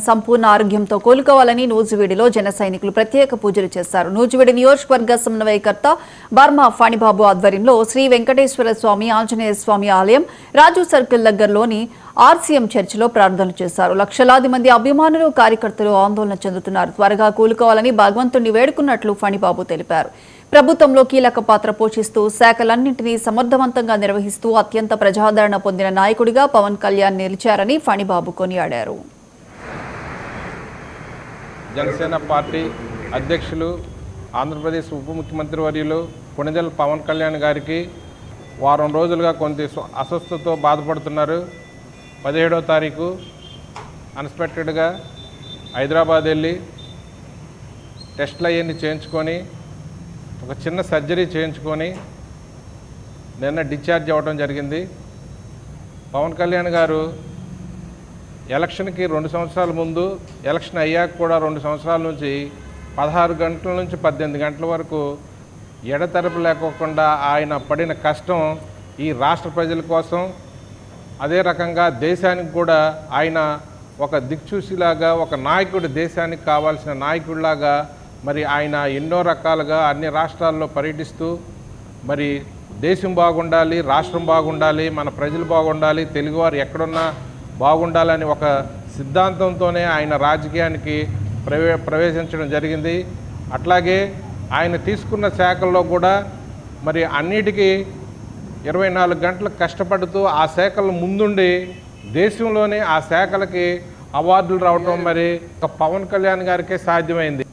సంపూర్ణ ఆరోగ్యంతో కోలుకోవాలని నూజివీడిలో జన సైనికులు ప్రత్యేక పూజలు చేశారు. నూజివీడి నియోజకవర్గ సమన్వయకర్త బర్మా ఫణిబాబు ఆధ్వర్యంలో శ్రీ వెంకటేశ్వర స్వామి ఆంజనేయ స్వామి ఆలయం రాజు సర్కిల్ దగ్గరలోని ఆర్సీఎం చర్చిలో ప్రార్థనలు చేశారు. లక్షలాది మంది అభిమానులు కార్యకర్తలు ఆందోళన చెందుతున్నారు. త్వరగా కోలుకోవాలని భగవంతుణ్ణి వేడుకున్నట్లు ఫణిబాబు తెలిపారు. ప్రభుత్వంలో కీలక పాత్ర పోషిస్తూ శాఖలన్నింటినీ సమర్థవంతంగా నిర్వహిస్తూ అత్యంత ప్రజాదరణ పొందిన నాయకుడిగా పవన్ కళ్యాణ్ నిలిచారని ఫణిబాబు కొనియాడారు. జనసేన పార్టీ అధ్యక్షులు ఆంధ్రప్రదేశ్ ఉప ముఖ్యమంత్రి వర్యులు కొణిదెల పవన్ కళ్యాణ్ గారికి వారం రోజులుగా కొంత అస్వస్థతతో బాధపడుతున్నారు. 17వ తారీఖు అన్ఎక్స్పెక్టెడ్గా హైదరాబాద్ వెళ్ళి టెస్టులు అవన్నీ చేయించుకొని ఒక చిన్న సర్జరీ చేయించుకొని నిన్న డిశ్చార్జ్ అవ్వడం జరిగింది. పవన్ కళ్యాణ్ గారు ఎలక్షన్కి 2 సంవత్సరాల ముందు, ఎలక్షన్ అయ్యాక కూడా 2 సంవత్సరాల నుంచి 16 గంటల నుంచి 18 గంటల వరకు ఎడతెరపు లేకోకుండా ఆయన పడిన కష్టం ఈ రాష్ట్ర ప్రజల కోసం, అదే రకంగా దేశానికి కూడా ఆయన ఒక దిక్చూసిలాగా, ఒక నాయకుడు, దేశానికి కావాల్సిన నాయకుడిలాగా మరి ఆయన ఎన్నో రకాలుగా అన్ని రాష్ట్రాల్లో పర్యటిస్తూ మరి దేశం బాగుండాలి, రాష్ట్రం బాగుండాలి, మన ప్రజలు బాగుండాలి, తెలుగువారు ఎక్కడున్నా బాగుండాలని ఒక సిద్ధాంతంతోనే ఆయన రాజకీయానికి ప్రవేశించడం జరిగింది. అట్లాగే ఆయన తీసుకున్న శాఖల్లో కూడా మరి అన్నిటికీ 24 గంటలు కష్టపడుతూ ఆ శాఖల ముందుండి దేశంలోనే ఆ శాఖలకి అవార్డులు రావటం మరి పవన్ కళ్యాణ్ గారికే సాధ్యమైంది.